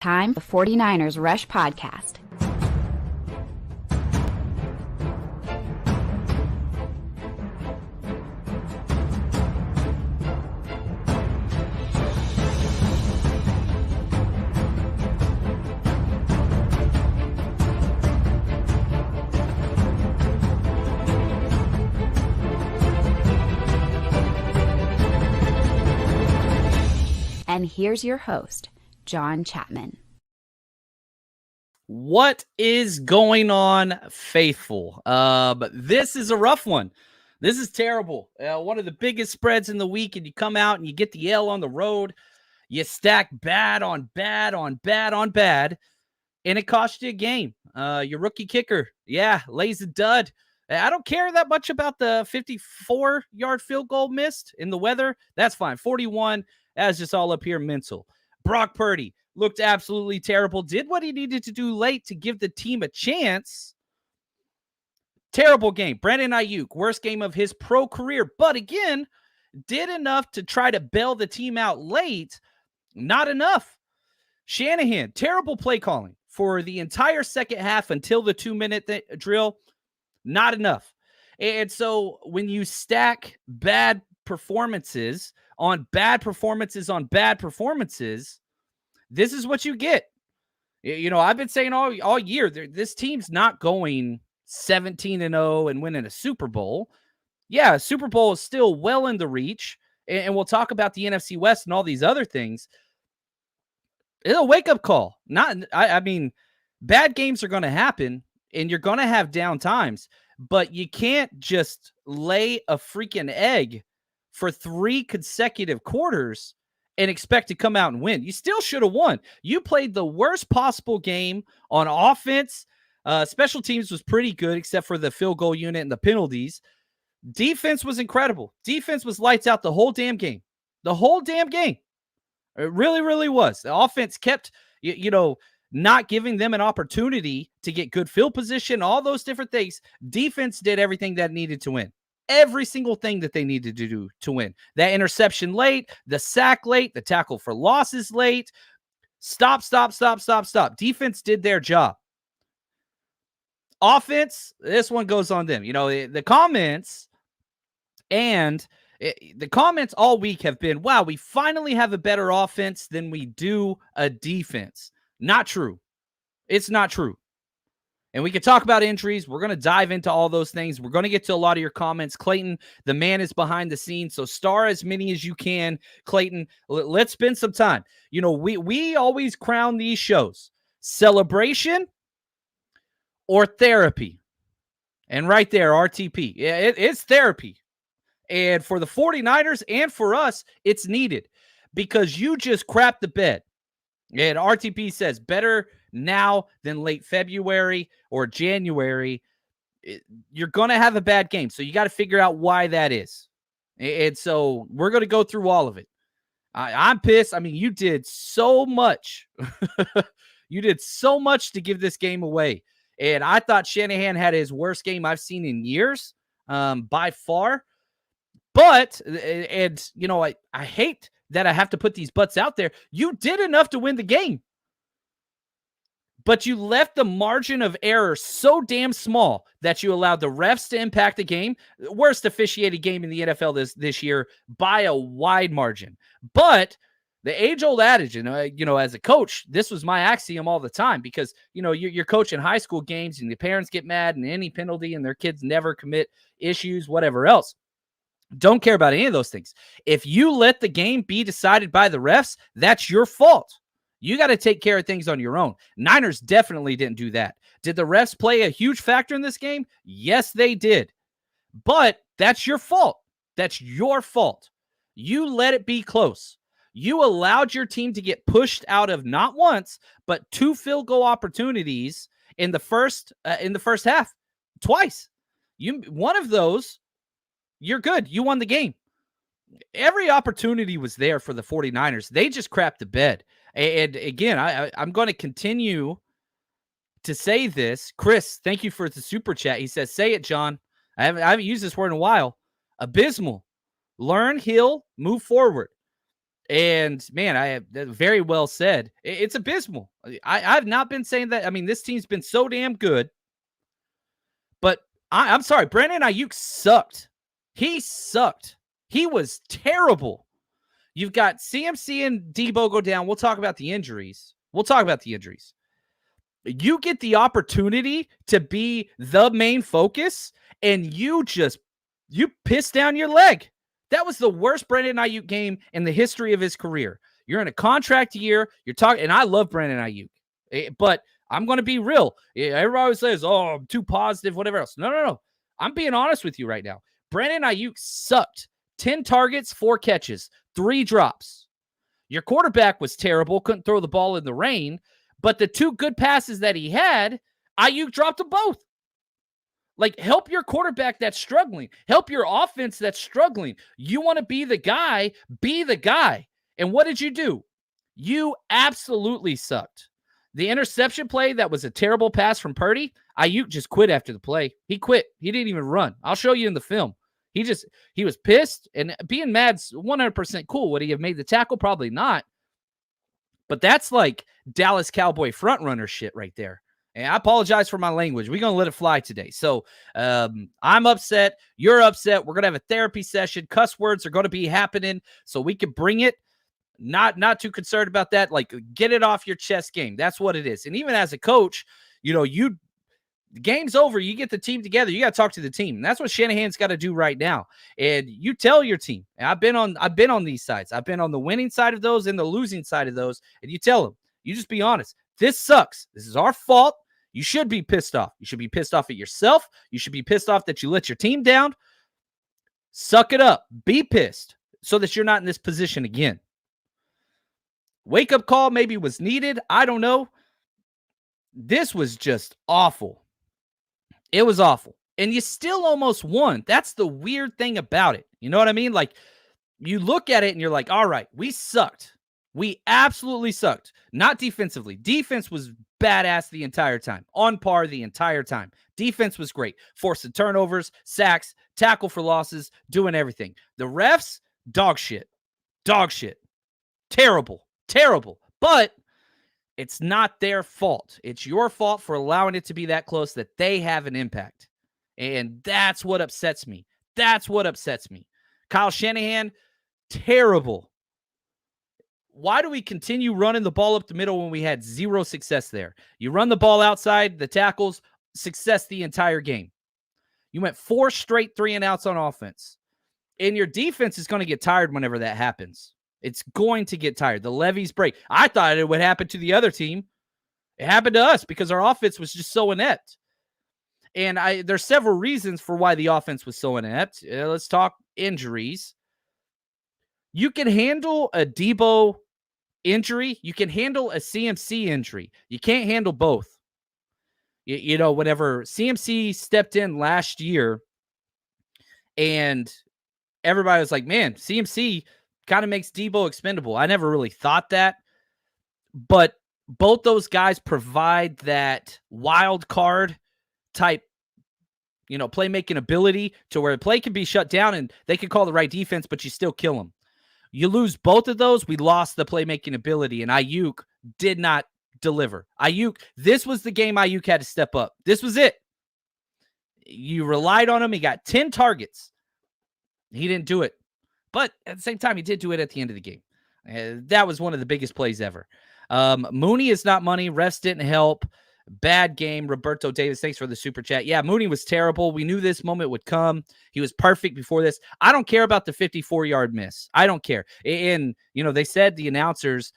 Time, the 49ers Rush Podcast. And here's your host, John Chapman. What is going on, faithful? But this is a rough one. This is terrible. One of the biggest spreads in the week, and you come out and you get the L on the road. You stack bad on bad on bad on bad, and it cost you a game. Your rookie kicker, lays a dud. I don't care that much about the 54-yard field goal missed in the weather. That's fine. 41, that's just all up here mental. Brock Purdy looked absolutely terrible, did what he needed to do late to give the team a chance. Terrible game. Brandon Ayuk, worst game of his pro career, but again, did enough to try to bail the team out late. Not enough. Shanahan, terrible play calling for the entire second half until the 2-minute drill. Not enough. And so when you stack bad performances on bad performances on bad performances, this is what you get. You know, I've been saying all year, this team's not going 17-0 and winning a Super Bowl. Yeah, Super Bowl is still well in the reach, and we'll talk about the NFC West and all these other things. It's a wake-up call. I mean, bad games are going to happen, and you're going to have down times, but you can't just lay a freaking egg for 3 consecutive quarters and expect to come out and win. You still should have won. You played the worst possible game on offense. Special teams was pretty good, except for the field goal unit and the penalties. Defense was incredible. Defense was lights out the whole damn game. The whole damn game. It really, really was. The offense kept, not giving them an opportunity to get good field position, all those different things. Defense did everything that needed to win. Every single thing that they needed to do to win. That interception late, the sack late, the tackle for losses late. Stop. Defense did their job. Offense, this one goes on them. The comments the comments all week have been, wow, we finally have a better offense than we do a defense. Not true. It's not true. And we can talk about injuries. We're going to dive into all those things. We're going to get to a lot of your comments. Clayton, the man is behind the scenes, so star as many as you can. Clayton, let's spend some time. We always crown these shows celebration or therapy. And right there, RTP. Yeah, it's therapy. And for the 49ers and for us, it's needed because you just crapped the bed. And RTP says better now than late February or January. You're going to have a bad game. So you got to figure out why that is. And so we're going to go through all of it. I'm pissed. I mean, you did so much. You did so much to give this game away. And I thought Shanahan had his worst game I've seen in years, by far. But, I hate that I have to put these butts out there. You did enough to win the game. But you left the margin of error so damn small that you allowed the refs to impact the game. Worst officiated game in the NFL this year by a wide margin. But the age-old adage, as a coach, this was my axiom all the time because, you're coaching high school games and the parents get mad and any penalty and their kids never commit issues, whatever else. Don't care about any of those things. If you let the game be decided by the refs, that's your fault. You got to take care of things on your own. Niners definitely didn't do that. Did the refs play a huge factor in this game? Yes, they did. But that's your fault. That's your fault. You let it be close. You allowed your team to get pushed out of not once, but 2 field goal opportunities in the first half. Twice. One of those, you're good. You won the game. Every opportunity was there for the 49ers. They just crapped the bed. And again, I'm going to continue to say this. Chris, thank you for the super chat. He says, say it, John. I haven't used this word in a while. Abysmal. Learn, heal, move forward. And man, I have very well said. It's abysmal. I've not been saying that. I mean, this team's been so damn good, but I'm sorry. Brandon Ayuk sucked. He sucked. He was terrible. You've got CMC and Debo go down. We'll talk about the injuries. You get the opportunity to be the main focus, and you piss down your leg. That was the worst Brandon Ayuk game in the history of his career. You're in a contract year. You're talking, and I love Brandon Ayuk, but I'm going to be real. Everybody always says, "Oh, I'm too positive," whatever else. No. I'm being honest with you right now. Brandon Ayuk sucked. 10 targets, 4 catches, 3 drops. Your quarterback was terrible. Couldn't throw the ball in the rain. But the 2 good passes that he had, Ayuk dropped them both. Like, help your quarterback that's struggling. Help your offense that's struggling. You want to be the guy, be the guy. And what did you do? You absolutely sucked. The interception play that was a terrible pass from Purdy, Ayuk just quit after the play. He quit. He didn't even run. I'll show you in the film. He was pissed, and being mad's 100% cool. Would he have made the tackle? Probably not. But that's like Dallas Cowboy frontrunner shit right there. And I apologize for my language. We're going to let it fly today. So I'm upset. You're upset. We're going to have a therapy session. Cuss words are going to be happening so we can bring it. Not too concerned about that. Like, get it off your chest game. That's what it is. And even as a coach, the game's over. You get the team together. You got to talk to the team. And that's what Shanahan's got to do right now. And you tell your team. And I've been on these sides. I've been on the winning side of those and the losing side of those. And you tell them. You just be honest. This sucks. This is our fault. You should be pissed off. You should be pissed off at yourself. You should be pissed off that you let your team down. Suck it up. Be pissed so that you're not in this position again. Wake-up call maybe was needed. I don't know. This was just awful. It was awful. And you still almost won. That's the weird thing about it. You know what I mean? Like, you look at it and you're like, all right, we sucked. We absolutely sucked. Not defensively. Defense was badass the entire time. On par the entire time. Defense was great. Forcing turnovers, sacks, tackle for losses, doing everything. The refs, dog shit. Dog shit. Terrible. Terrible. But it's not their fault. It's your fault for allowing it to be that close that they have an impact. And that's what upsets me. That's what upsets me. Kyle Shanahan, terrible. Why do we continue running the ball up the middle when we had 0 success there? You run the ball outside, the tackles, success the entire game. You went 4 straight 3-and-outs on offense. And your defense is going to get tired whenever that happens. It's going to get tired. The levees break. I thought it would happen to the other team. It happened to us because our offense was just so inept. And there's several reasons for why the offense was so inept. Let's talk injuries. You can handle a Debo injury. You can handle a CMC injury. You can't handle both. Whenever CMC stepped in last year and everybody was like, man, CMC kind of makes Debo expendable. I never really thought that. But both those guys provide that wild card type, playmaking ability to where a play can be shut down and they can call the right defense, but you still kill them. You lose both of those, we lost the playmaking ability, and Ayuk did not deliver. This was the game Ayuk had to step up. This was it. You relied on him. He got 10 targets. He didn't do it. But at the same time, he did do it at the end of the game. That was one of the biggest plays ever. Mooney is not money. Refs didn't help. Bad game. Roberto Davis, thanks for the super chat. Yeah, Mooney was terrible. We knew this moment would come. He was perfect before this. I don't care about the 54-yard miss. I don't care. And, they said, the announcers,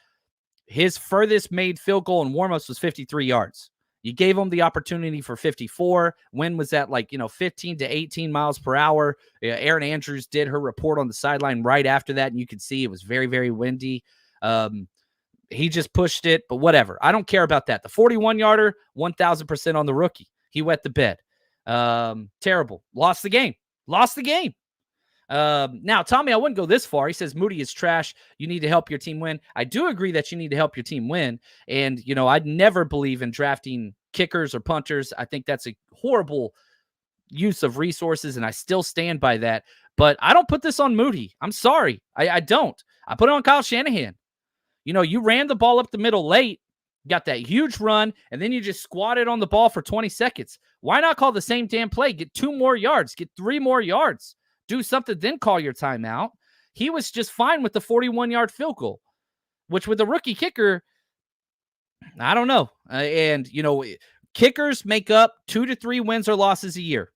his furthest made field goal in warmups was 53 yards. You gave him the opportunity for 54. Wind was at 15 to 18 miles per hour. Erin Andrews did her report on the sideline right after that, and you could see it was very, very windy. He just pushed it, but whatever. I don't care about that. The 41-yarder, 1,000% on the rookie. He wet the bed. Terrible. Lost the game. Now, Tommy, I wouldn't go this far. He says Moody is trash. You need to help your team win. I do agree that you need to help your team win. And, I'd never believe in drafting kickers or punters. I think that's a horrible use of resources, and I still stand by that. But I don't put this on Moody. I'm sorry. I don't. I put it on Kyle Shanahan. You ran the ball up the middle late, got that huge run, and then you just squatted on the ball for 20 seconds. Why not call the same damn play? Get 2 more yards, get 3 more yards, do something, then call your timeout. He was just fine with the 41-yard field goal, which with the rookie kicker, I don't know. Kickers make up 2 to 3 wins or losses a year.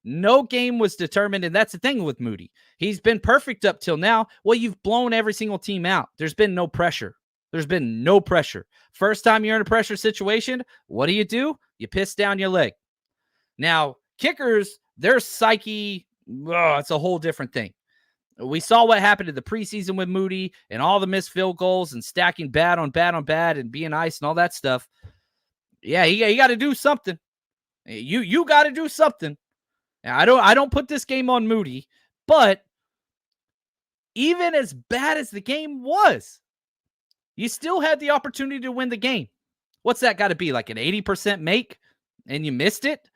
No game was determined, and that's the thing with Moody. He's been perfect up till now. Well, you've blown every single team out. There's been no pressure. First time you're in a pressure situation, what do? You piss down your leg. Now, kickers, their psyche, it's a whole different thing. We saw what happened in the preseason with Moody and all the missed field goals and stacking bad on bad on bad and being ice and all that stuff. Yeah, you got to do something. You got to do something. I don't put this game on Moody, but even as bad as the game was, you still had the opportunity to win the game. What's that got to be, like an 80% make, and you missed it?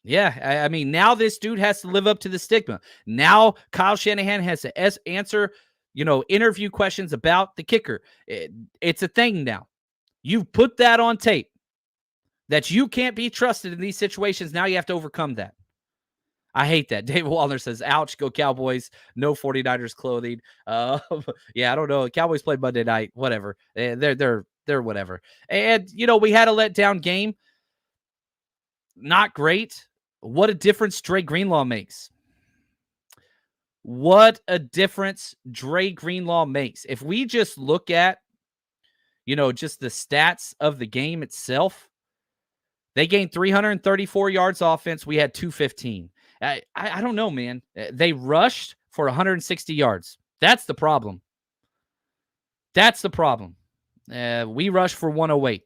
Yeah, I mean, now this dude has to live up to the stigma. Now Kyle Shanahan has to answer, interview questions about the kicker. It's a thing now. You've put that on tape. That you can't be trusted in these situations. Now you have to overcome that. I hate that. David Wallner says, ouch, go Cowboys. No 49ers clothing. Yeah, I don't know. Cowboys played Monday night. Whatever. They're whatever. And, we had a letdown game. Not great. What a difference Dre Greenlaw makes. What a difference Dre Greenlaw makes. If we just look at, just the stats of the game itself, they gained 334 yards offense. We had 215. I don't know, man. They rushed for 160 yards. That's the problem. We rushed for 108.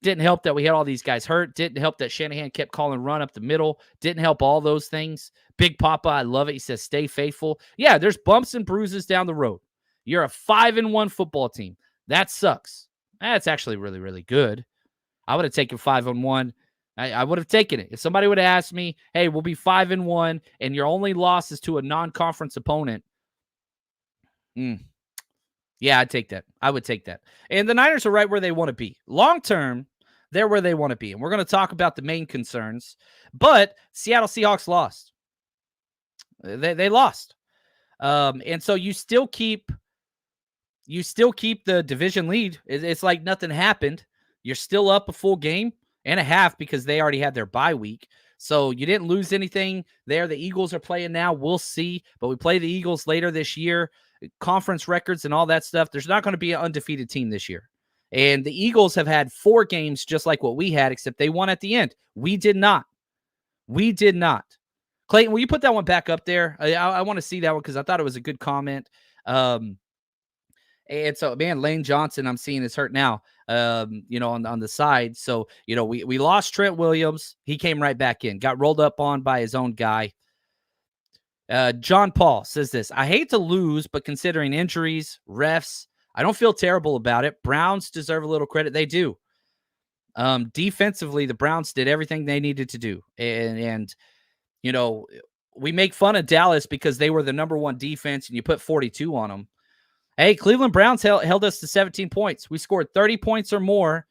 Didn't help that we had all these guys hurt. Didn't help that Shanahan kept calling run up the middle. Didn't help all those things. Big Papa, I love it. He says, stay faithful. Yeah, there's bumps and bruises down the road. You're a 5-1 football team. That sucks. That's actually really, really good. I would have taken 5-1. I would have taken it. If somebody would have asked me, hey, we'll be 5-1, and your only loss is to a non-conference opponent. Yeah, I'd take that. I would take that. And the Niners are right where they want to be. Long-term, they're where they want to be. And we're going to talk about the main concerns. But Seattle Seahawks lost. They lost. And so you still keep the division lead. It's like nothing happened. You're still up a full game and a half because they already had their bye week. So you didn't lose anything there. The Eagles are playing now. We'll see. But we play the Eagles later this year. Conference records and all that stuff. There's not going to be an undefeated team this year. And the Eagles have had 4 games just like what we had, except they won at the end. We did not. Clayton, will you put that one back up there? I want to see that one because I thought it was a good comment. And so, man, Lane Johnson, I'm seeing is hurt now, on the side. So, we lost Trent Williams. He came right back in, got rolled up on by his own guy. John Paul says this, I hate to lose, but considering injuries, refs, I don't feel terrible about it. Browns deserve a little credit. They do. Defensively, the Browns did everything they needed to do. And we make fun of Dallas because they were the number 1 defense and you put 42 on them. Hey, Cleveland Browns held us to 17 points. We scored 30 points or more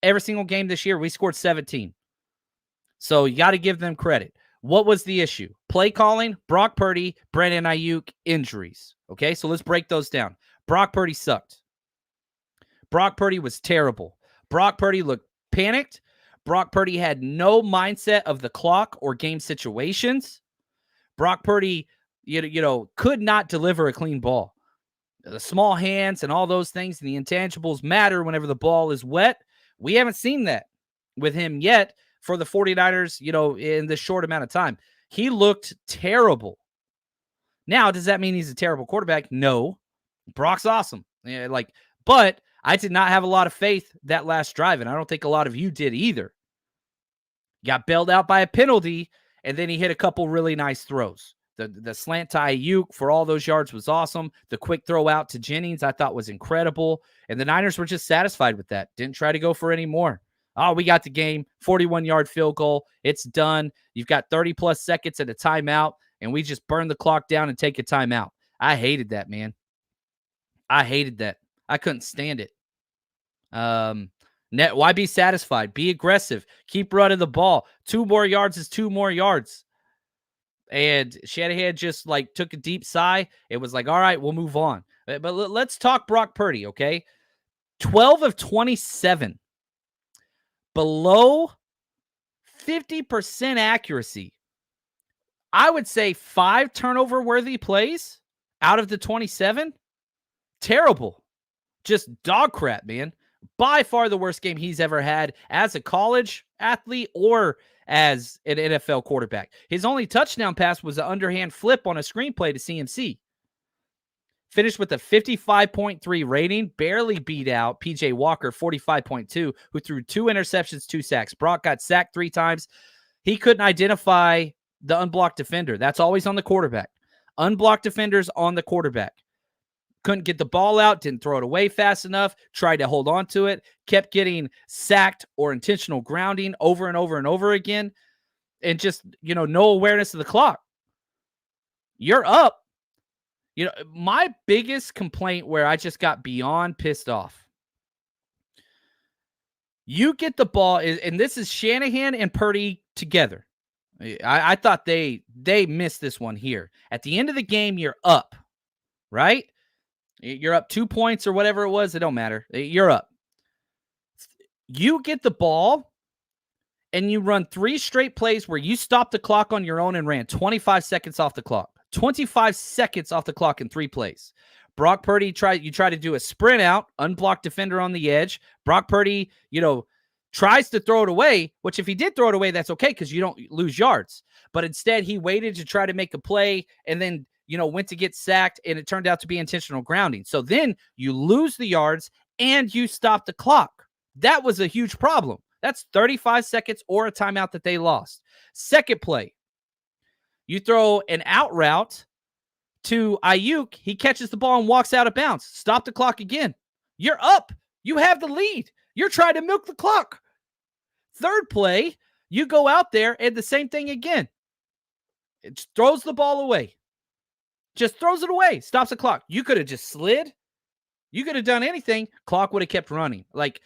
every single game this year. We scored 17. So you got to give them credit. What was the issue? Play calling, Brock Purdy, Brandon Ayuk, injuries. Okay, so let's break those down. Brock Purdy sucked. Brock Purdy was terrible. Brock Purdy looked panicked. Brock Purdy had no mindset of the clock or game situations. Brock Purdy, could not deliver a clean ball. The small hands and all those things and the intangibles matter whenever the ball is wet. We haven't seen that with him yet for the 49ers, in this short amount of time. He looked terrible. Now, does that mean he's a terrible quarterback? No. Brock's awesome. But I did not have a lot of faith that last drive, and I don't think a lot of you did either. Got bailed out by a penalty, and then he hit a couple really nice throws. The slant to Ayuk for all those yards was awesome. The quick throw out to Jennings I thought was incredible. And the Niners were just satisfied with that. Didn't try to go for any more. Oh, we got the game. 41-yard field goal. It's done. You've got 30-plus seconds at a timeout, and we just burn the clock down and take a timeout. I hated that, man. I hated that. I couldn't stand it. Why be satisfied? Be aggressive. Keep running the ball. 2 more yards is 2 more yards. And Shanahan just like took a deep sigh. It was like, all right, we'll move on. But let's talk Brock Purdy, okay? 12 of 27. Below 50% accuracy. I would say 5 turnover-worthy plays out of the 27. Terrible. Just dog crap, man. By far the worst game he's ever had as a college athlete or as an NFL quarterback. His only touchdown pass was an underhand flip on a screenplay to CMC. Finished with a 55.3 rating, barely beat out PJ Walker, 45.2, who threw 2 interceptions, 2 sacks. Brock got sacked 3 times. He couldn't identify the unblocked defender. That's always on the quarterback. Unblocked defenders on the quarterback. Couldn't get the ball out, didn't throw it away fast enough, tried to hold on to it, kept getting sacked or intentional grounding over and over and over again, and just, no awareness of the clock. You're up. My biggest complaint where I just got beyond pissed off. You get the ball, and this is Shanahan and Purdy together. I thought they missed this one here. At the end of the game, you're up, right? You're up 2 points or whatever it was. It don't matter. You're up. You get the ball, and you run 3 straight plays where you stopped the clock on your own and ran 25 seconds off the clock. 25 seconds off the clock in 3 plays. Brock Purdy try to do a sprint out, unblocked defender on the edge. Brock Purdy, tries to throw it away, which if he did throw it away, that's okay because you don't lose yards. But instead, he waited to try to make a play and then, went to get sacked, and it turned out to be intentional grounding. So then you lose the yards and you stop the clock. That was a huge problem. That's 35 seconds or a timeout that they lost. Second play, you throw an out route to Ayuk. He catches the ball and walks out of bounds. Stop the clock again. You're up. You have the lead. You're trying to milk the clock. Third play, you go out there and the same thing again. It throws the ball away. Just throws it away. Stops the clock. You could have just slid. You could have done anything. Clock would have kept running. Like,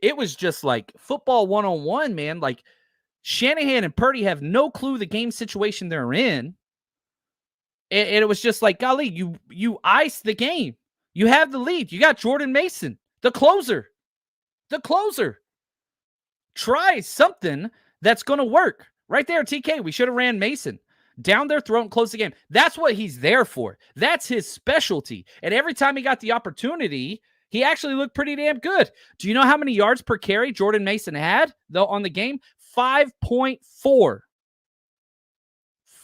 it was just like football 101, man. Like, Shanahan and Purdy have no clue the game situation they're in. And it was just like, golly, you ice the game. You have the lead. You got Jordan Mason, the closer. The closer. Try something that's going to work. Right there, TK. We should have ran Mason down their throat and close the game. That's what he's there for. That's his specialty. And every time he got the opportunity, he actually looked pretty damn good. Do you know how many yards per carry Jordan Mason had, though, on the game? 5.4.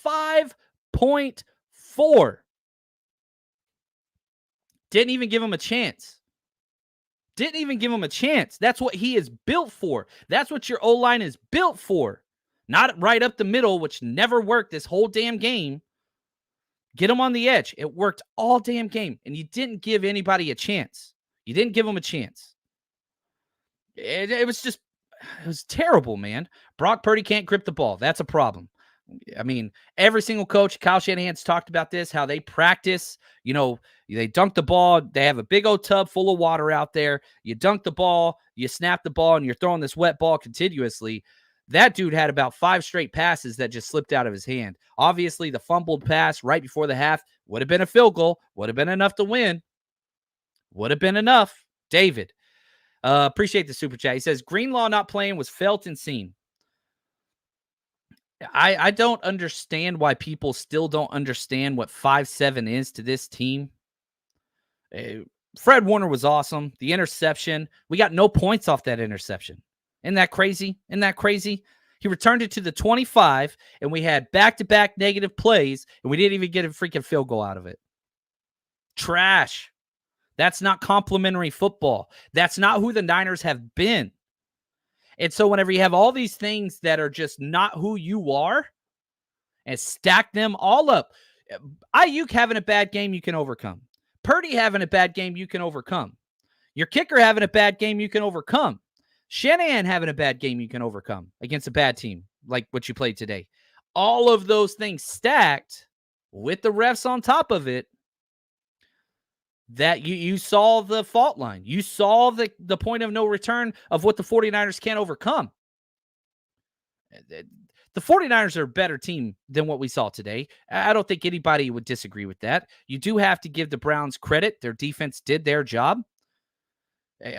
5.4. Didn't even give him a chance. Didn't even give him a chance. That's what he is built for. That's what your O-line is built for. Not right up the middle, which never worked this whole damn game. Get him on the edge. It worked all damn game, and you didn't give anybody a chance. You didn't give him a chance. It was terrible, man. Brock Purdy can't grip the ball. That's a problem. I mean, every single coach, Kyle Shanahan's talked about this, how they practice, they dunk the ball. They have a big old tub full of water out there. You dunk the ball, you snap the ball, and you're throwing this wet ball continuously. That dude had about 5 straight passes that just slipped out of his hand. Obviously, the fumbled pass right before the half would have been a field goal, would have been enough to win. Would have been enough. David, appreciate the super chat. He says, Greenlaw not playing was felt and seen. I don't understand why people still don't understand what 5-7 is to this team. Fred Warner was awesome. The interception, we got no points off that interception. Isn't that crazy? Isn't that crazy? He returned it to the 25, and we had back-to-back negative plays, and we didn't even get a freaking field goal out of it. Trash. That's not complimentary football. That's not who the Niners have been. And so whenever you have all these things that are just not who you are and stack them all up, Ayuk having a bad game, you can overcome. Purdy having a bad game, you can overcome. Your kicker having a bad game, you can overcome. Shanahan having a bad game, you can overcome against a bad team like what you played today. All of those things stacked with the refs on top of it, that you saw the fault line. You saw the point of no return of what the 49ers can't overcome. The 49ers are a better team than what we saw today. I don't think anybody would disagree with that. You do have to give the Browns credit. Their defense did their job.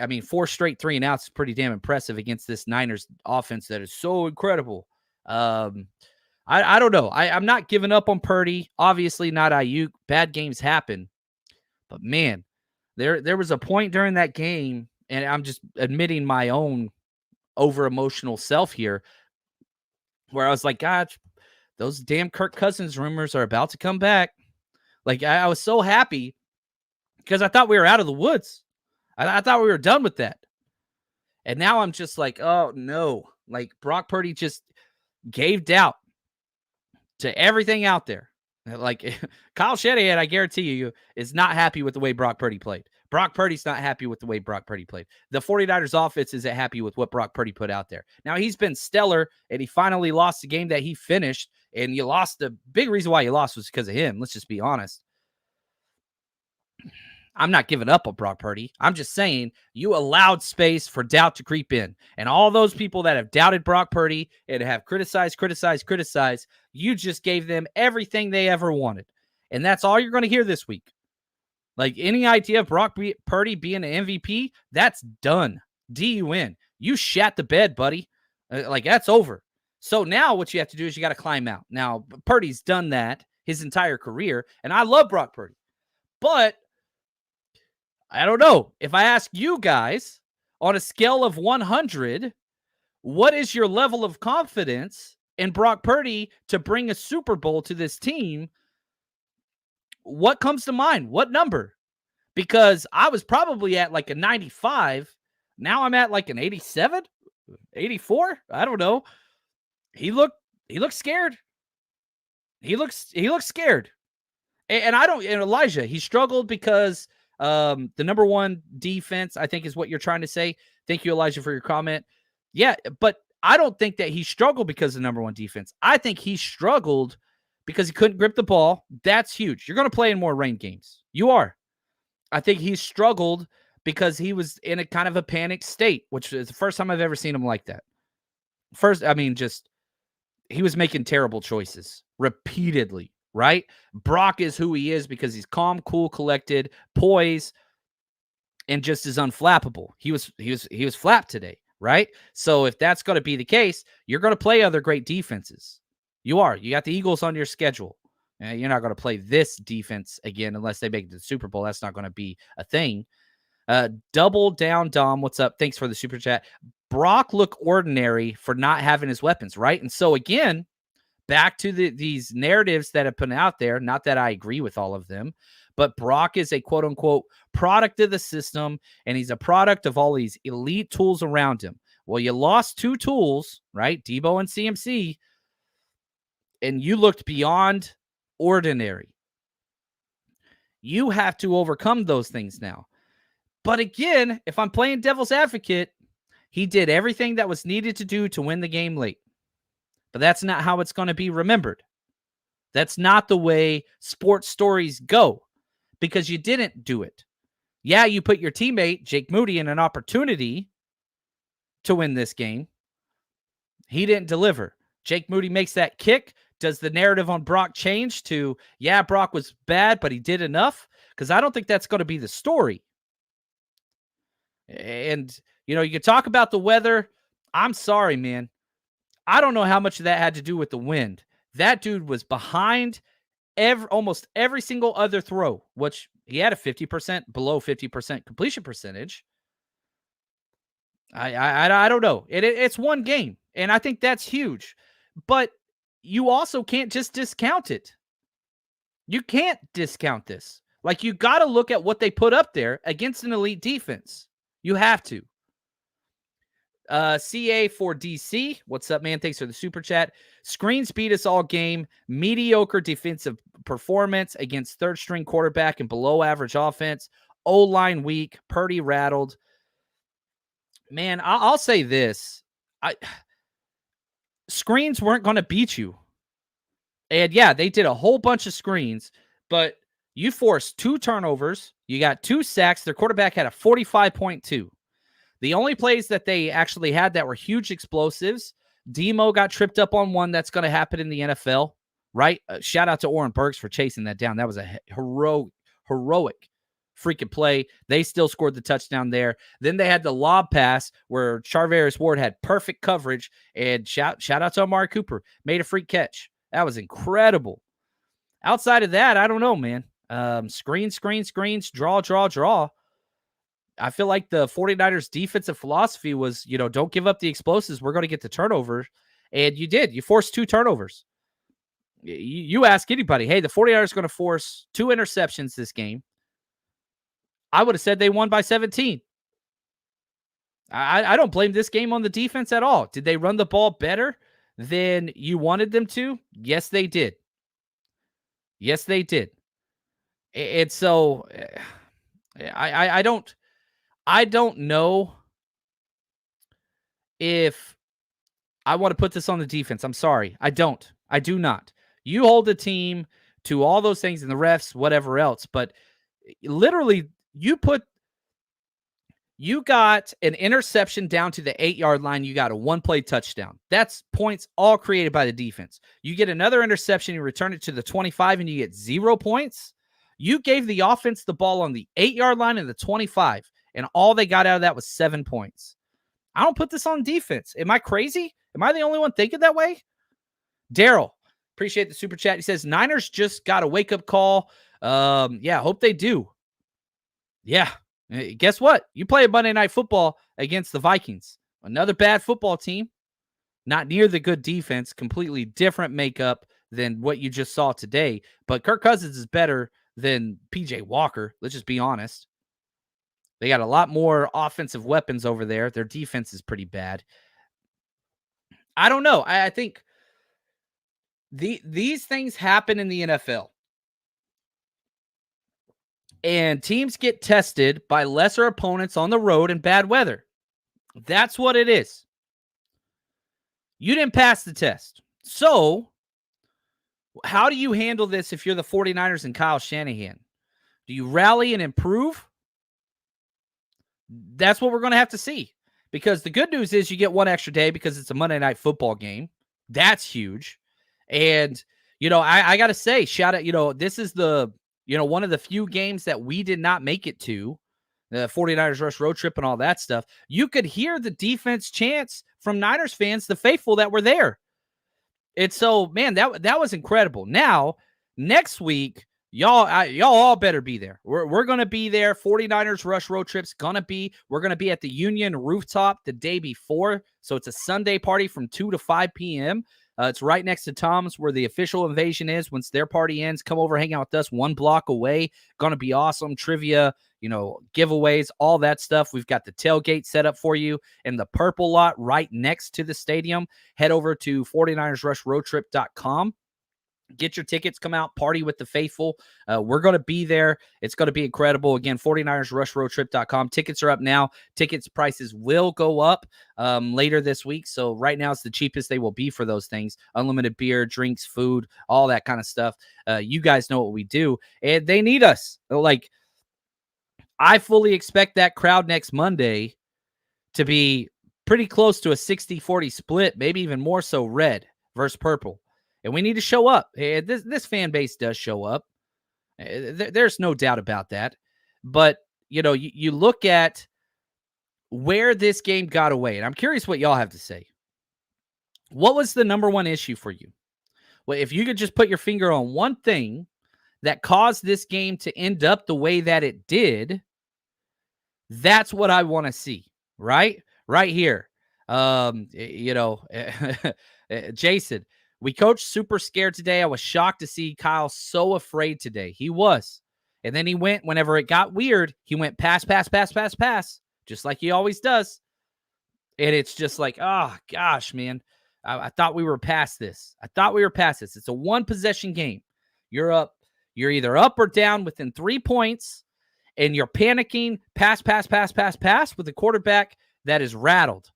I mean, 4 straight 3-and-outs is pretty damn impressive against this Niners offense that is so incredible. I don't know. I'm not giving up on Purdy. Obviously not Ayuk. Bad games happen. But, man, there was a point during that game, and I'm just admitting my own over-emotional self here, where I was like, God, those damn Kirk Cousins rumors are about to come back. Like, I was so happy because I thought we were out of the woods. I thought we were done with that. And now I'm just like, oh, no. Like, Brock Purdy just gave doubt to everything out there. Like, Kyle Shanahan, I guarantee you, is not happy with the way Brock Purdy played. Brock Purdy's not happy with the way Brock Purdy played. The 49ers offense isn't happy with what Brock Purdy put out there. Now, he's been stellar, and he finally lost the game that he finished, and you lost. The big reason why you lost was because of him. Let's just be honest. I'm not giving up on Brock Purdy. I'm just saying you allowed space for doubt to creep in. And all those people that have doubted Brock Purdy and have criticized, you just gave them everything they ever wanted. And that's all you're going to hear this week. Like, any idea of Brock Purdy being an MVP, that's done. D-U-N. You shat the bed, buddy. Like, that's over. So now what you have to do is you got to climb out. Now, Purdy's done that his entire career, and I love Brock Purdy. But I don't know. If I ask you guys on a scale of 100, what is your level of confidence in Brock Purdy to bring a Super Bowl to this team? What comes to mind? What number? Because I was probably at like a 95. Now I'm at like an 87, 84. I don't know. He looked scared. He looks scared. And I don't, and Elijah, he struggled because the number one defense, I think, is what you're trying to say. Thank you, Elijah, for your comment. Yeah, but I don't think that he struggled because of the number one defense. I think he struggled because he couldn't grip the ball. That's huge. You're going to play in more rain games. You are. I think he struggled because he was in a kind of a panic state, which is the first time I've ever seen him like that. He was making terrible choices repeatedly. Right? Brock is who he is because he's calm, cool, collected, poised, and just is unflappable. He was flapped today, right? So if that's going to be the case, you're going to play other great defenses. You are. You got the Eagles on your schedule. You're not going to play this defense again unless they make it to the Super Bowl. That's not going to be a thing. Double down, Dom. What's up? Thanks for the super chat. Brock looked ordinary for not having his weapons, right? And so again, back to these narratives that have been out there, not that I agree with all of them, but Brock is a quote-unquote product of the system, and he's a product of all these elite tools around him. Well, you lost 2 tools, right? Debo and CMC, and you looked beyond ordinary. You have to overcome those things now. But again, if I'm playing devil's advocate, he did everything that was needed to do to win the game late. But that's not how it's going to be remembered. That's not the way sports stories go because you didn't do it. Yeah, you put your teammate, Jake Moody, in an opportunity to win this game. He didn't deliver. Jake Moody makes that kick. Does the narrative on Brock change to, yeah, Brock was bad, but he did enough? Because I don't think that's going to be the story. And, you can talk about the weather. I'm sorry, man. I don't know how much of that had to do with the wind. That dude was behind almost every single other throw, which he had a below 50% completion percentage. I don't know. It's one game, and I think that's huge. But you also can't just discount it. You can't discount this. Like, you got to look at what they put up there against an elite defense. You have to. CA for DC. What's up, man? Thanks for the super chat. Screens beat us all game. Mediocre defensive performance against third string quarterback and below average offense. O-line weak. Purdy rattled. Man, I'll say this. Screens weren't going to beat you. And yeah, they did a whole bunch of screens, but You forced 2 turnovers. You got 2 sacks. Their quarterback had a 45.2. The only plays that they actually had that were huge explosives, Demo got tripped up on one. That's going to happen in the NFL, right? Shout out to Oren Burks for chasing that down. That was a heroic freaking play. They still scored the touchdown there. Then they had the lob pass where Charvarius Ward had perfect coverage, and shout out to Amari Cooper. Made a free catch. That was incredible. Outside of that, I don't know, man. Screens, draw. I feel like the 49ers defensive philosophy was, don't give up the explosives. We're going to get the turnover. And you did. You forced 2 turnovers. You ask anybody, hey, the 49ers are going to force 2 interceptions this game. I would have said they won by 17. I don't blame this game on the defense at all. Did they run the ball better than you wanted them to? Yes, they did. Yes, they did. And so I don't know if I want to put this on the defense. I'm sorry. I do not. You hold the team to all those things and the refs, whatever else. But literally, you got an interception down to the 8-yard line. You got a 1-play touchdown. That's points all created by the defense. You get another interception, you return it to the 25, and you get 0 points. You gave the offense the ball on the 8-yard line and the 25, and all they got out of that was 7 points. I don't put this on defense. Am I crazy? Am I the only one thinking that way? Daryl, appreciate the super chat. He says, Niners just got a wake-up call. Yeah, hope they do. Yeah. Guess what? You play a Monday Night Football against the Vikings. Another bad football team. Not near the good defense. Completely different makeup than what you just saw today. But Kirk Cousins is better than P.J. Walker. Let's just be honest. They got a lot more offensive weapons over there. Their defense is pretty bad. I don't know. I think these things happen in the NFL. And teams get tested by lesser opponents on the road in bad weather. That's what it is. You didn't pass the test. So, how do you handle this if you're the 49ers and Kyle Shanahan? Do you rally and improve? That's what we're going to have to see. Because the good news is you get 1 extra day because it's a Monday Night Football game. That's huge. And, I got to say, shout out, this is the... one of the few games that we did not make it to, the 49ers Rush road trip and all that stuff. You could hear the defense chants from Niners fans, the faithful that were there. It's so, man, that was incredible. Now, next week, y'all all better be there. We're going to be there. 49ers Rush road trip's we're going to be at the Union rooftop the day before. So it's a Sunday party from 2 to 5 p.m. It's right next to Tom's where the official invasion is. Once their party ends, come over, hang out with us 1 block away. Going to be awesome. Trivia, giveaways, all that stuff. We've got the tailgate set up for you in the purple lot right next to the stadium. Head over to 49ersRushRoadTrip.com. Get your tickets, come out, party with the faithful. We're going to be there. It's going to be incredible. Again, 49ersRushRoadTrip.com. Tickets are up now. Tickets prices will go up later this week. So right now it's the cheapest they will be for those things. Unlimited beer, drinks, food, all that kind of stuff. You guys know what we do. And they need us. I fully expect that crowd next Monday to be pretty close to a 60-40 split, maybe even more so red versus purple. And we need to show up. This fan base does show up. There's no doubt about that. But, you look at where this game got away. And I'm curious what y'all have to say. What was the number one issue for you? Well, if you could just put your finger on one thing that caused this game to end up the way that it did, that's what I want to see, right? Right here. Jason, we coached super scared today. I was shocked to see Kyle so afraid today. He was. And then he went, whenever it got weird, he went pass, just like he always does. And it's just like, oh, gosh, man. I thought we were past this. It's a 1-possession game. You're up. You're either up or down within 3 points, and you're panicking, pass with a quarterback that is rattled.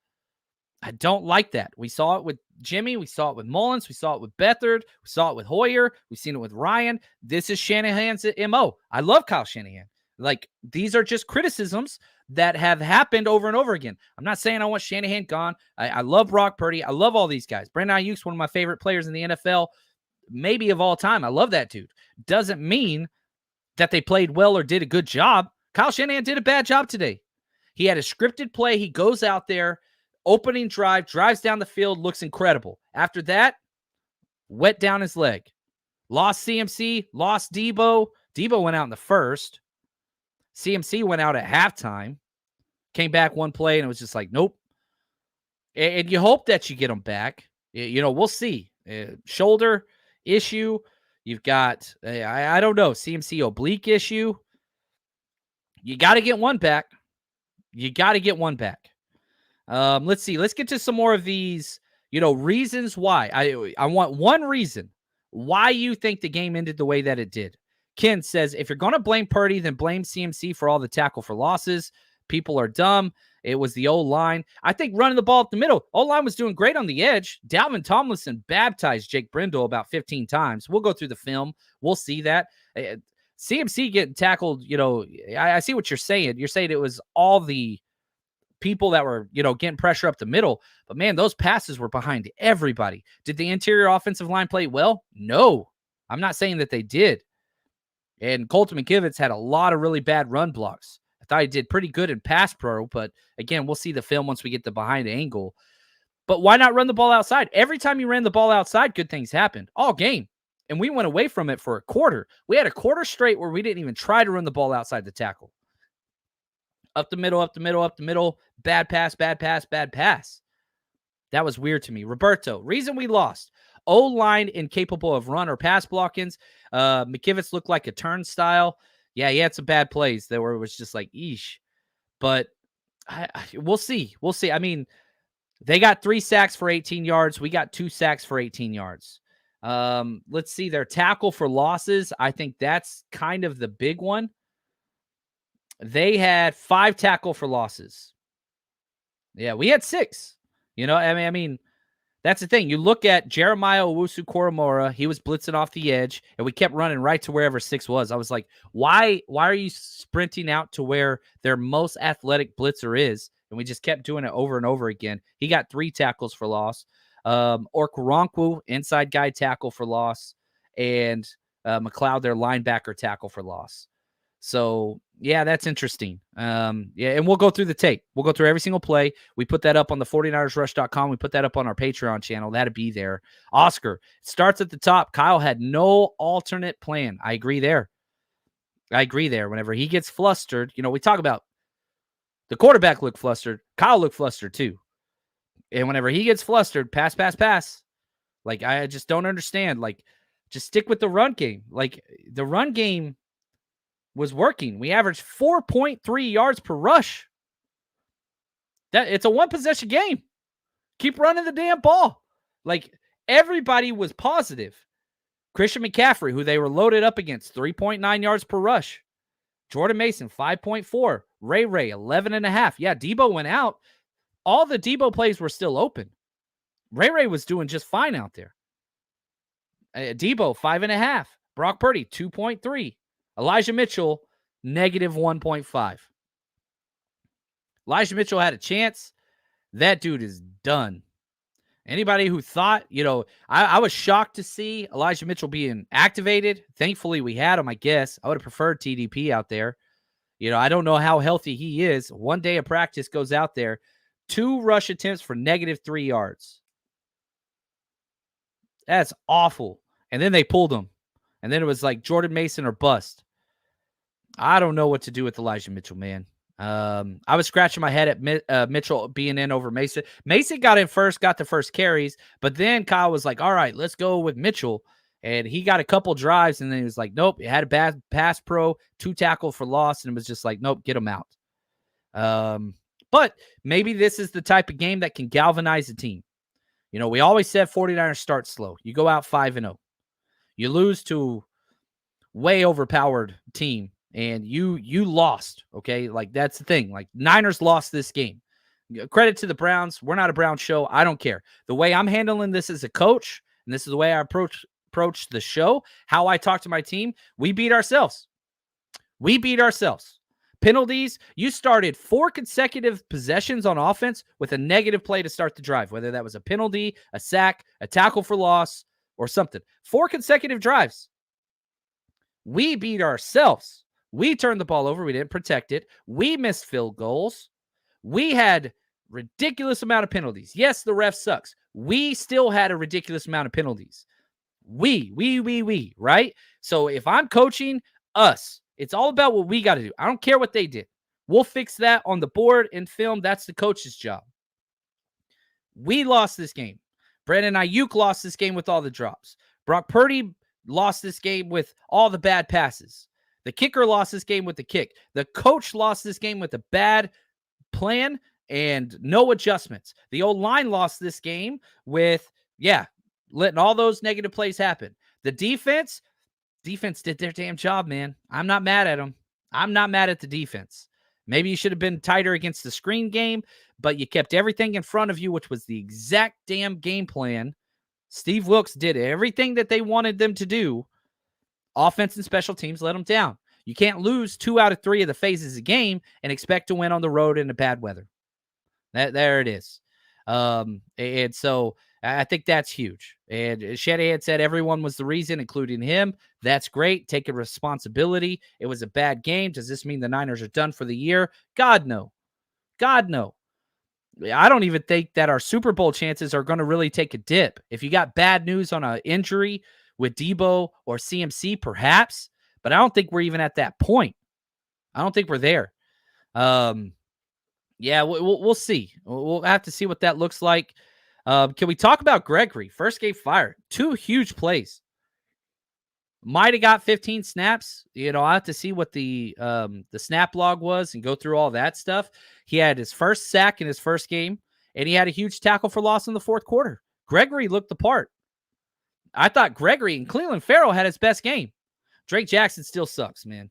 I don't like that. We saw it with Jimmy. We saw it with Mullins. We saw it with Beathard. We saw it with Hoyer. We've seen it with Ryan. This is Shanahan's MO. I love Kyle Shanahan. Like, these are just criticisms that have happened over and over again. I'm not saying I want Shanahan gone. I love Brock Purdy. I love all these guys. Brandon Ayuk's one of my favorite players in the NFL, maybe of all time. I love that dude. Doesn't mean that they played well or did a good job. Kyle Shanahan did a bad job today. He had a scripted play. He goes out there, opening drive, drives down the field, looks incredible. After that, wet down his leg. Lost CMC, lost Debo. Debo went out in the first. CMC went out at halftime, came back one play, and it was just like, nope. And you hope that you get them back. You know, we'll see. Shoulder issue. You've got, I don't know, CMC oblique issue. You got to get one back. You got to get one back. Let's see. Let's get to some more of these, reasons why. I want one reason why you think the game ended the way that it did. Ken says, if you're going to blame Purdy, then blame CMC for all the tackle for losses. People are dumb. It was the O-line. I think running the ball up the middle. O-line was doing great on the edge. Dalvin Tomlinson baptized Jake Brindle about 15 times. We'll go through the film. We'll see that. CMC getting tackled, I see what you're saying. You're saying it was all the people that were, getting pressure up the middle. But, man, those passes were behind everybody. Did the interior offensive line play well? No. I'm not saying that they did. And Colton McKivitz had a lot of really bad run blocks. I thought he did pretty good in pass pro, but again, we'll see the film once we get the behind angle. But why not run the ball outside? Every time you ran the ball outside, good things happened all game. And we went away from it for a quarter. We had a quarter straight where we didn't even try to run the ball outside the tackle. Up the middle, up the middle, up the middle. Bad pass, bad pass, bad pass. That was weird to me. Roberto, reason we lost. O-line incapable of run or pass blockings. McKivitz looked like a turnstile. Yeah, he had some bad plays that were, it was just like, eesh. But we'll see. We'll see. I mean, they got 3 sacks for 18 yards. We got 2 sacks for 18 yards. Let's see. Their tackle for losses. I think that's kind of the big one. They had 5 tackle for losses. Yeah, we had 6. I mean, that's the thing. You look at Jeremiah Owusu-Koramoah. He was blitzing off the edge, and we kept running right to wherever 6 was. I was like, why are you sprinting out to where their most athletic blitzer is? And we just kept doing it over and over again. He got 3 tackles for loss. Okoronkwo, inside guy, tackle for loss. And McLeod, their linebacker, tackle for loss. So, yeah, that's interesting. And we'll go through the tape. We'll go through every single play. We put that up on the 49ersrush.com. We put that up on our Patreon channel. That'd be there. Oscar, starts at the top. Kyle had no alternate plan. I agree there. Whenever he gets flustered, we talk about the quarterback looked flustered. Kyle looked flustered too. And whenever he gets flustered, pass. Like, I just don't understand. Like, just stick with the run game. Like, the run game was working. We averaged 4.3 yards per rush. It's a one-possession game. Keep running the damn ball. Like, everybody was positive. Christian McCaffrey, who they were loaded up against, 3.9 yards per rush. Jordan Mason, 5.4. Ray, 11.5. Yeah, Debo went out. All the Debo plays were still open. Ray was doing just fine out there. Debo, 5.5. Brock Purdy, 2.3. Elijah Mitchell, negative 1.5. Elijah Mitchell had a chance. That dude is done. Anybody who thought, I was shocked to see Elijah Mitchell being activated. Thankfully, we had him, I guess. I would have preferred TDP out there. I don't know how healthy he is. One day of practice goes out there. 2 rush attempts for negative 3 yards. That's awful. And then they pulled him. And then it was like Jordan Mason or bust. I don't know what to do with Elijah Mitchell, man. I was scratching my head at Mitchell being in over Mason. Mason got in first, got the first carries, but then Kyle was like, all right, let's go with Mitchell. And he got a couple drives, and then he was like, nope, it had a bad pass pro, 2 tackle for loss, and it was just like, nope, get him out. But maybe this is the type of game that can galvanize a team. We always said 49ers start slow. You go out 5-0. You lose to way overpowered team, and you lost, okay? Like, that's the thing. Like, Niners lost this game. Credit to the Browns. We're not a Browns show. I don't care. The way I'm handling this as a coach, and this is the way I approach the show, how I talk to my team, we beat ourselves. We beat ourselves. Penalties, you started 4 consecutive possessions on offense with a negative play to start the drive, whether that was a penalty, a sack, a tackle for loss, or something. 4 consecutive drives. We beat ourselves. We turned the ball over. We didn't protect it. We missed field goals. We had ridiculous amount of penalties. Yes, the ref sucks. We still had a ridiculous amount of penalties. We, right? So if I'm coaching us, it's all about what we got to do. I don't care what they did. We'll fix that on the board and film. That's the coach's job. We lost this game. Brandon Ayuk lost this game with all the drops. Brock Purdy lost this game with all the bad passes. The kicker lost this game with the kick. The coach lost this game with a bad plan and no adjustments. The old line lost this game with, letting all those negative plays happen. The defense did their damn job, man. I'm not mad at them. I'm not mad at the defense. Maybe you should have been tighter against the screen game, but you kept everything in front of you, which was the exact damn game plan. Steve Wilkes did everything that they wanted them to do. Offense and special teams let them down. You can't lose 2 out of 3 of the phases of game and expect to win on the road in the bad weather. There it is. And so I think that's huge. And Shanahan said everyone was the reason, including him. That's great. Taking responsibility. It was a bad game. Does this mean the Niners are done for the year? God, no. God, no. I don't even think that our Super Bowl chances are going to really take a dip. If you got bad news on an injury with Debo or CMC, perhaps, but I don't think we're even at that point. I don't think we're there. Yeah, we'll see. We'll have to see what that looks like. Can we talk about Gregory? First game fired. 2 huge plays. Might have got 15 snaps. I have to see what the snap log was and go through all that stuff. He had his first sack in his first game, and he had a huge tackle for loss in the fourth quarter. Gregory looked the part. I thought Gregory and Cleveland Farrell had his best game. Drake Jackson still sucks, man.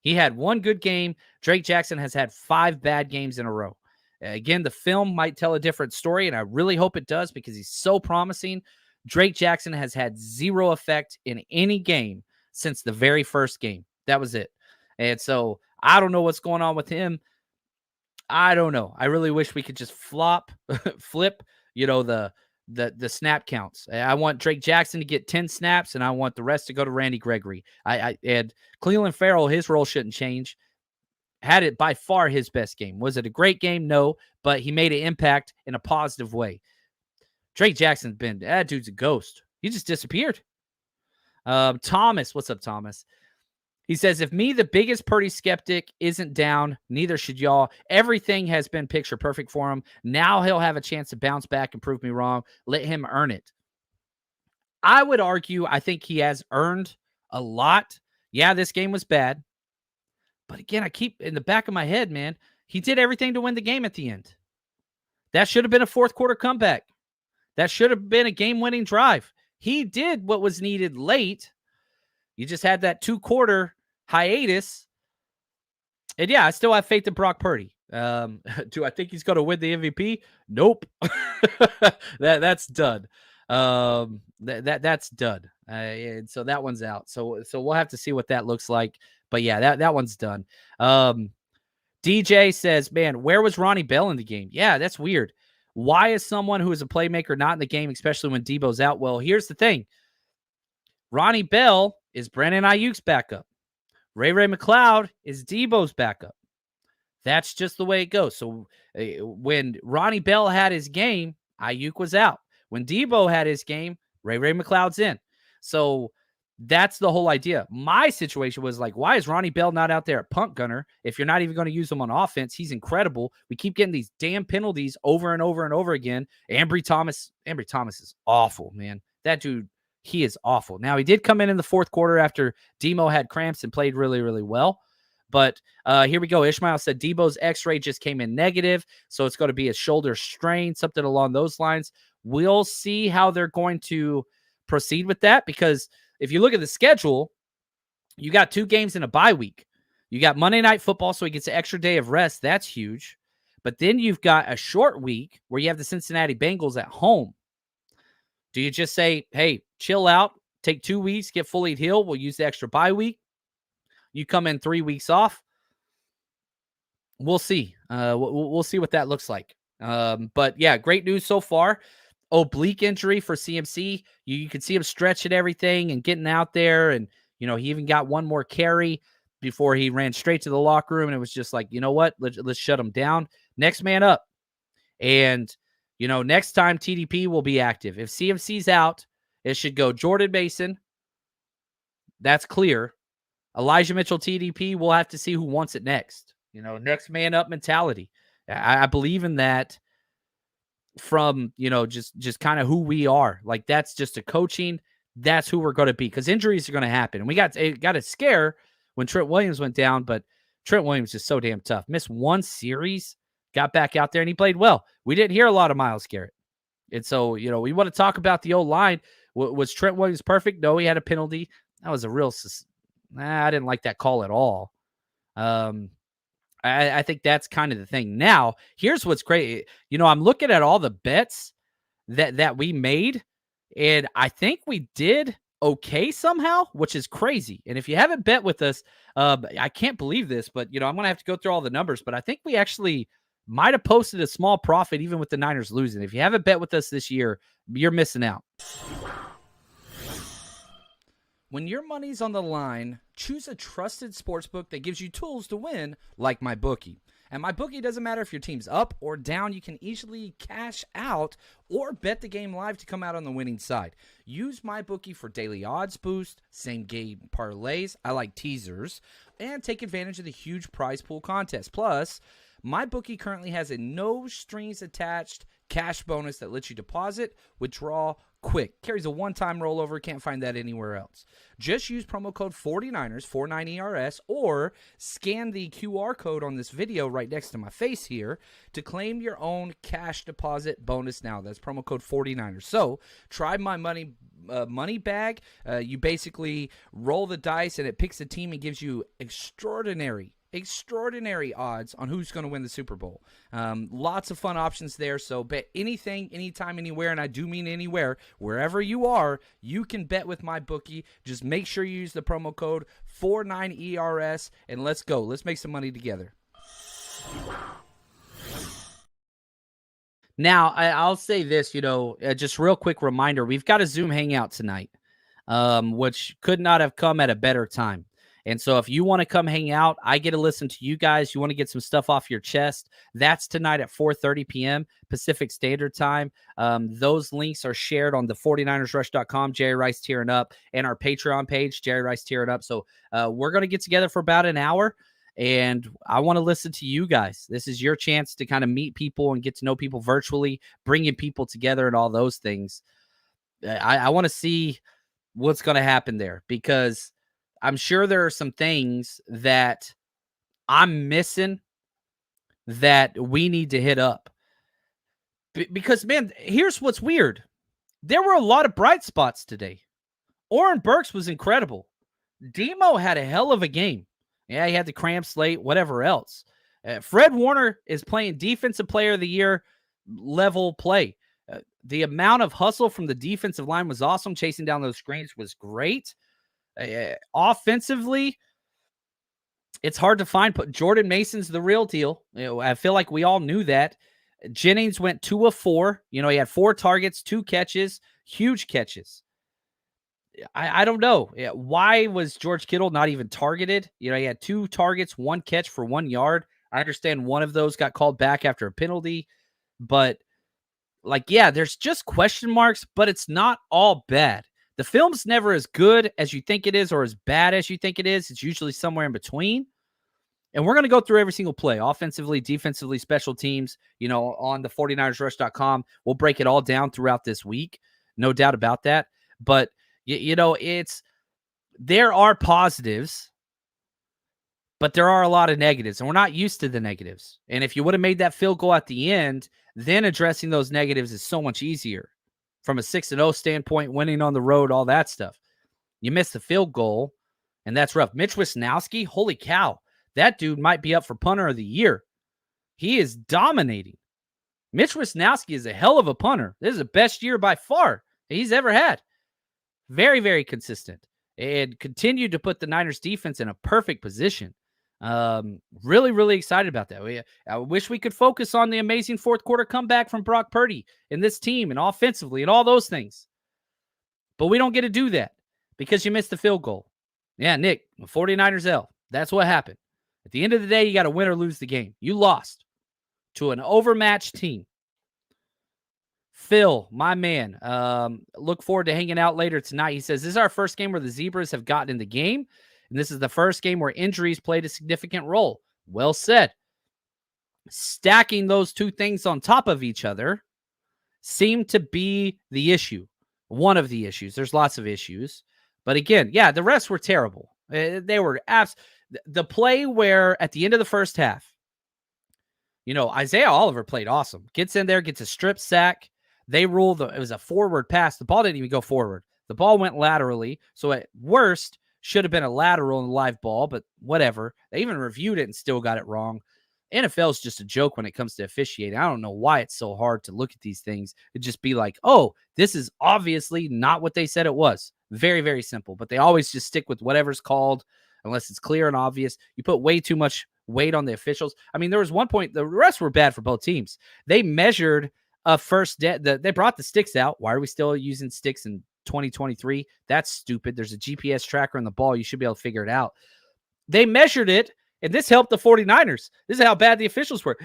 He had 1 good game. Drake Jackson has had 5 bad games in a row. Again, the film might tell a different story, and I really hope it does because he's so promising. Drake Jackson has had 0 effect in any game since the very first game. That was it. And so I don't know what's going on with him. I don't know. I really wish we could just flip, the snap counts. I want Drake Jackson to get 10 snaps, and I want the rest to go to Randy Gregory. And Cleveland Farrell, his role shouldn't change. Had it by far his best game. Was it a great game? No, but he made an impact in a positive way. Drake Jackson's that dude's a ghost. He just disappeared. Thomas, what's up, Thomas? He says, if me, the biggest Purdy skeptic, isn't down, neither should y'all. Everything has been picture perfect for him. Now he'll have a chance to bounce back and prove me wrong. Let him earn it. I would argue, I think he has earned a lot. Yeah, this game was bad. But again, I keep in the back of my head, man, he did everything to win the game at the end. That should have been a fourth quarter comeback. That should have been a game-winning drive. He did what was needed late. You just had that 2-quarter hiatus. And yeah, I still have faith in Brock Purdy. Do I think he's going to win the MVP? Nope. That's done. That's done. And so that one's out. So we'll have to see what that looks like. But yeah, that one's done. DJ says, man, where was Ronnie Bell in the game? Yeah, that's weird. Why is someone who is a playmaker not in the game, especially when Debo's out? Well, here's the thing. Ronnie Bell is Brandon Ayuk's backup. Ray McLeod is Debo's backup. That's just the way it goes. So when Ronnie Bell had his game, Ayuk was out. When Debo had his game, Ray McLeod's in. So that's the whole idea. My situation was like, why is Ronnie Bell not out there at punt gunner? If you're not even going to use him on offense, he's incredible. We keep getting these damn penalties over and over and over again. Ambry Thomas is awful, man. That dude, he is awful. Now, he did come in the fourth quarter after Demo had cramps and played really, really well. But here we go. Ishmael said Debo's x-ray just came in negative, so it's going to be a shoulder strain, something along those lines. We'll see how they're going to proceed with that, because if you look at the schedule, you got 2 games in a bye week. You got Monday Night Football, so he gets an extra day of rest. That's huge. But then you've got a short week where you have the Cincinnati Bengals at home. Do you just say, hey, chill out, take 2 weeks, get fully healed, we'll use the extra bye week? You come in 3 weeks off. We'll see. We'll see what that looks like. But yeah, great news so far. Oblique injury for CMC. You can see him stretching everything and getting out there. And, he even got one more carry before he ran straight to the locker room. And it was just like, you know what? Let's shut him down. Next man up. And, next time TDP will be active. If CMC's out, it should go Jordan Mason. That's clear. Elijah Mitchell TDP, we'll have to see who wants it next. Next man up mentality. I believe in that from, just kind of who we are. Like, that's just a coaching. That's who we're going to be, because injuries are going to happen. And we got a scare when Trent Williams went down, but Trent Williams is so damn tough. Missed one series, got back out there, and he played well. We didn't hear a lot of Myles Garrett. And so, we want to talk about the O-line. Was Trent Williams perfect? No, he had a penalty. That was a real I didn't like that call at all. I think that's kind of the thing. Now, here's what's great. I'm looking at all the bets that we made, and I think we did okay somehow, which is crazy. And if you haven't bet with us, I can't believe this, but, I'm going to have to go through all the numbers, but I think we actually might have posted a small profit even with the Niners losing. If you haven't bet with us this year, you're missing out. When your money's on the line, choose a trusted sportsbook that gives you tools to win, like MyBookie. And MyBookie doesn't matter if your team's up or down, you can easily cash out or bet the game live to come out on the winning side. Use MyBookie for daily odds boost, same game parlays, I like teasers, and take advantage of the huge prize pool contest. Plus, MyBookie currently has a no strings attached cash bonus that lets you deposit, withdraw quick. Carries a one-time rollover. Can't find that anywhere else. Just use promo code 49ers, 49ERS, or scan the QR code on this video right next to my face here to claim your own cash deposit bonus now. That's promo code 49ers. So try my money bag. You basically roll the dice and it picks a team and gives you extraordinary odds on who's going to win the Super Bowl. Lots of fun options there. So bet anything, anytime, anywhere, and I do mean anywhere. Wherever you are, you can bet with MyBookie. Just make sure you use the promo code 49ERS, and let's go. Let's make some money together. Now, I'll say this, just real quick reminder. We've got a Zoom hangout tonight, which could not have come at a better time. And so if you want to come hang out, I get to listen to you guys. You want to get some stuff off your chest. That's tonight at 4:30 p.m. Pacific Standard Time. Those links are shared on the 49ersrush.com, Jerry Rice Tearing Up, and our Patreon page, Jerry Rice Tearing Up. So we're going to get together for about an hour, and I want to listen to you guys. This is your chance to kind of meet people and get to know people virtually, bringing people together and all those things. I want to see what's going to happen there, because I'm sure there are some things that I'm missing that we need to hit up. Because, man, here's what's weird. There were a lot of bright spots today. Oren Burks was incredible. Demo had a hell of a game. Yeah, he had the cramps late, whatever else. Fred Warner is playing Defensive Player of the Year level play. The amount of hustle from the defensive line was awesome. Chasing down those screens was great. Offensively, it's hard to find. But Jordan Mason's the real deal. I feel like we all knew that. Jennings went 2 of 4. He had 4 targets, 2 catches, huge catches. I don't know. Why was George Kittle not even targeted? He had 2 targets, 1 catch for 1 yard. I understand one of those got called back after a penalty, but there's just question marks, but it's not all bad. The film's never as good as you think it is or as bad as you think it is. It's usually somewhere in between. And we're going to go through every single play, offensively, defensively, special teams, on the 49ersrush.com. We'll break it all down throughout this week. No doubt about that. But, there are positives, but there are a lot of negatives, and we're not used to the negatives. And if you would have made that field goal at the end, then addressing those negatives is so much easier. From a 6-0 standpoint, winning on the road, all that stuff. You missed the field goal, and that's rough. Mitch Wisnowski, holy cow. That dude might be up for punter of the year. He is dominating. Mitch Wisnowski is a hell of a punter. This is the best year by far he's ever had. Very, very consistent, and continued to put the Niners defense in a perfect position. Really, really excited about that. I wish we could focus on the amazing fourth quarter comeback from Brock Purdy and this team and offensively and all those things. But we don't get to do that because you missed the field goal. Yeah, Nick, 49ers L. That's what happened. At the end of the day, you got to win or lose the game. You lost to an overmatched team. Phil, my man, look forward to hanging out later tonight. He says, this is our first game where the Zebras have gotten in the game, and this is the first game where injuries played a significant role. Well said. Stacking those two things on top of each other seemed to be the issue. One of the issues. There's lots of issues. But again, yeah, the rest were terrible. They were the play where at the end of the first half, Isaiah Oliver played awesome. Gets in there, gets a strip sack. They ruled it was a forward pass. The ball didn't even go forward. The ball went laterally. So at worst, should have been a lateral and live ball, but whatever. They even reviewed it and still got it wrong. NFL is just a joke when it comes to officiating. I don't know why it's so hard to look at these things and just be like, oh, this is obviously not what they said it was. Very, very simple. But they always just stick with whatever's called unless it's clear and obvious. You put way too much weight on the officials. I mean, there was one point, the refs were bad for both teams. They measured a first they brought the sticks out. Why are we still using sticks in 2023? That's stupid. There's a GPS tracker on the ball. You should be able to figure it out. They measured it, and this helped the 49ers. This is how bad the officials were.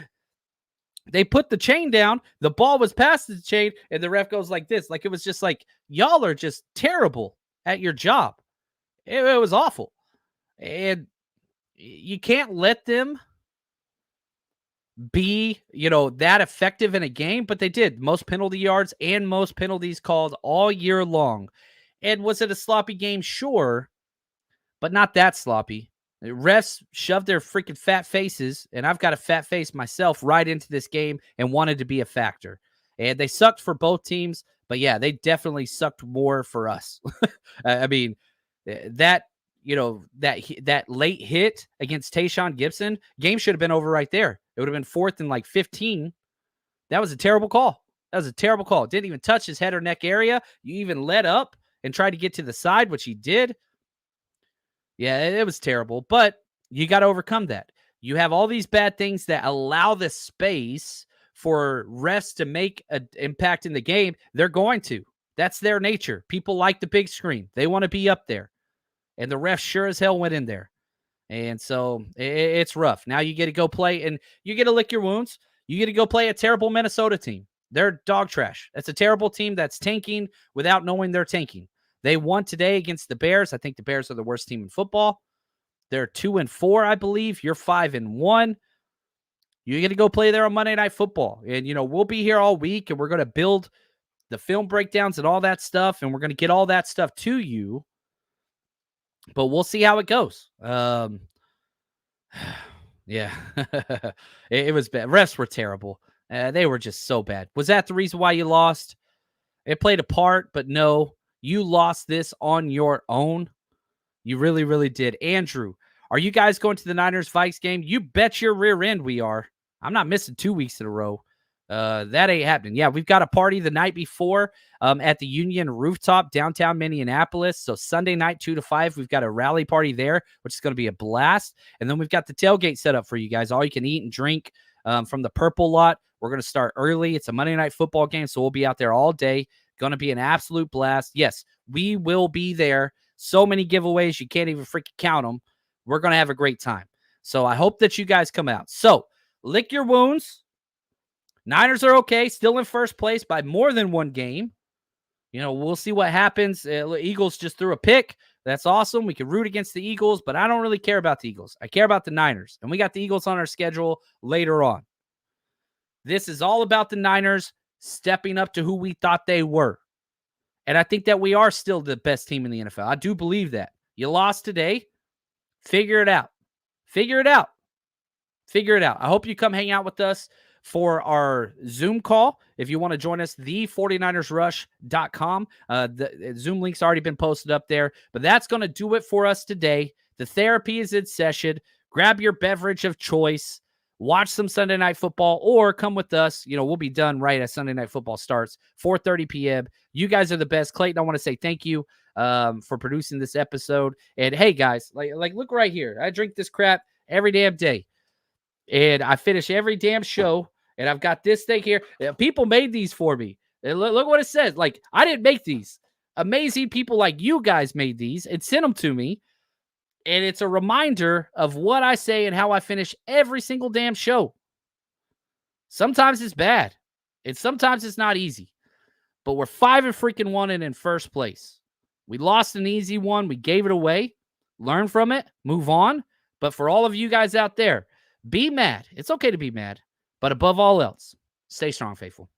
They put the chain down. The ball was past the chain, and the ref goes like this. Like, it was just like, y'all are just terrible at your job. It was awful. And you can't let them be, that effective in a game, but they did. Most penalty yards and most penalties called all year long. And was it a sloppy game? Sure, but not that sloppy. The refs shoved their freaking fat faces, and I've got a fat face myself, right into this game and wanted to be a factor. And they sucked for both teams, but yeah, they definitely sucked more for us. I mean, that late hit against Tayshaun Gibson, game should have been over right there. It would have been 4th and like 15. That was a terrible call. It didn't even touch his head or neck area. You even let up and tried to get to the side, which he did. Yeah, it was terrible, but you got to overcome that. You have all these bad things that allow the space for refs to make an impact in the game. They're going to. That's their nature. People like the big screen. They want to be up there. And the refs sure as hell went in there. And so it's rough. Now you get to go play, and you get to lick your wounds. You get to go play a terrible Minnesota team. They're dog trash. That's a terrible team that's tanking without knowing they're tanking. They won today against the Bears. I think the Bears are the worst team in football. They're 2-4, I believe. You're 5-1. You get to go play there on Monday Night Football. And, we'll be here all week, and we're going to build the film breakdowns and all that stuff, and we're going to get all that stuff to you. But we'll see how it goes. Yeah. it was bad. Refs were terrible. They were just so bad. Was that the reason why you lost? It played a part, but no. You lost this on your own. You really, really did. Andrew, are you guys going to the Niners-Vikes game? You bet your rear end we are. I'm not missing 2 weeks in a row. That ain't happening. Yeah, we've got a party the night before at the Union Rooftop, downtown Minneapolis. So Sunday night, 2 to 5, we've got a rally party there, which is going to be a blast. And then we've got the tailgate set up for you guys. All you can eat and drink from the Purple Lot. We're going to start early. It's a Monday Night Football game, so we'll be out there all day. Going to be an absolute blast. Yes, we will be there. So many giveaways, you can't even freaking count them. We're going to have a great time. So I hope that you guys come out. So lick your wounds. Niners are okay, still in first place by more than one game. We'll see what happens. Eagles just threw a pick. That's awesome. We can root against the Eagles, but I don't really care about the Eagles. I care about the Niners, and we got the Eagles on our schedule later on. This is all about the Niners stepping up to who we thought they were. And I think that we are still the best team in the NFL. I do believe that. You lost today. Figure it out. I hope you come hang out with us for our Zoom call. If you want to join us, the49ersrush.com. The Zoom link's already been posted up there. But that's going to do it for us today. The therapy is in session. Grab your beverage of choice. watch some Sunday Night Football, or come with us. We'll be done right as Sunday Night Football starts, 4:30 p.m. You guys are the best. Clayton, I want to say thank you for producing this episode. And hey, guys, like look right here. I drink this crap every damn day, and I finish every damn show. And I've got this thing here. People made these for me. And look what it says. Like, I didn't make these. Amazing people like you guys made these and sent them to me. And it's a reminder of what I say and how I finish every single damn show. Sometimes it's bad. And sometimes it's not easy. But we're 5-1 and in first place. We lost an easy one. We gave it away. Learn from it. Move on. But for all of you guys out there, be mad. It's okay to be mad. But above all else, stay strong, faithful.